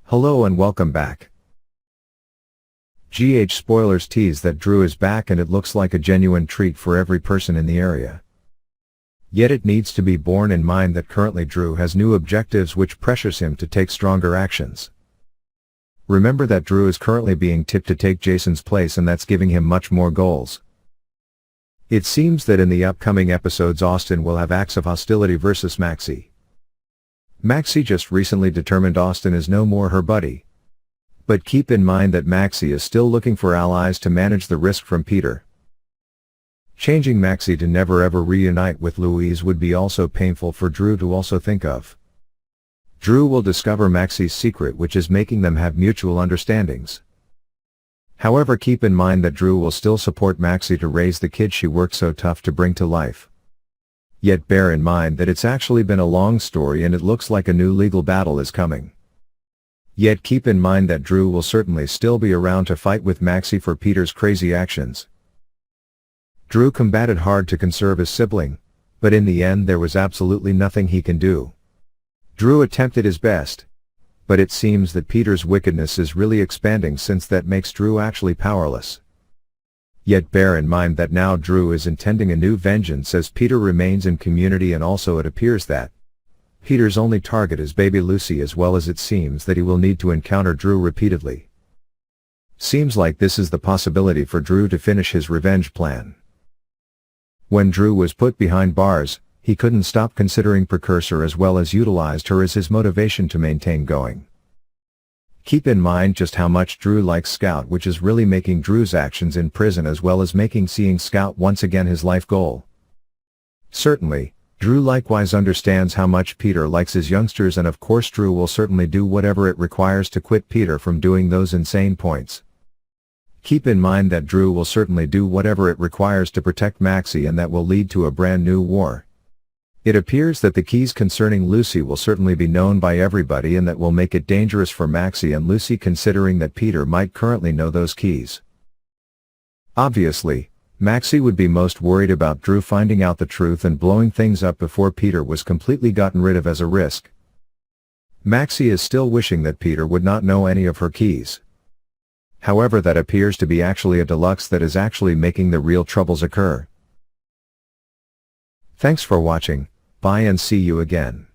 Hello and welcome back. Spoilers tease that Drew is back and it looks like a genuine treat for every person in the area. Yet it needs to be borne in mind that currently Drew has new objectives which pressures him to take stronger actions. Remember that Drew is currently being tipped to take Jason's place and that's giving him much more goals. It seems that in the upcoming episodes Austin will have acts of hostility versus Maxi. Maxi just recently determined Austin is no more her buddy. But keep in mind that Maxi is still looking for allies to manage the risk from Peter. Changing Maxi to never ever reunite with Louise would be also painful for Drew to also think of. Drew will discover Maxi's secret which is making them have mutual understandings. However, keep in mind that Drew will still support Maxi to raise the kid she worked so tough to bring to life. Yet bear in mind that it's actually been a long story and it looks like a new legal battle is coming. Yet keep in mind that Drew will certainly still be around to fight with Maxi for Peter's crazy actions. Drew combated hard to conserve his sibling, but in the end there was absolutely nothing he can do. Drew attempted his best, but it seems that Peter's wickedness is really expanding since that makes Drew actually powerless. Yet bear in mind that now Drew is intending a new vengeance as Peter remains in community, and also it appears that Peter's only target is baby Lousie, as well as it seems that he will need to encounter Drew repeatedly. Seems like this is the possibility for Drew to finish his revenge plan. When Drew was put behind bars, he couldn't stop considering Precursor as well as utilized her as his motivation to maintain going. Keep in mind just how much Drew likes Scout, which is really making Drew's actions in prison as well as making seeing Scout once again his life goal. Certainly, Drew likewise understands how much Peter likes his youngsters, and of course Drew will certainly do whatever it requires to quit Peter from doing those insane points. Keep in mind that Drew will certainly do whatever it requires to protect Maxi, and that will lead to a brand new war. It appears that the keys concerning Lousie will certainly be known by everybody, and that will make it dangerous for Maxi and Lousie, considering that Peter might currently know those keys. Obviously, Maxi would be most worried about Drew finding out the truth and blowing things up before Peter was completely gotten rid of as a risk. Maxi is still wishing that Peter would not know any of her keys. However, that appears to be actually a deluxe that is actually making the real troubles occur. Thanks for watching. Bye and see you again.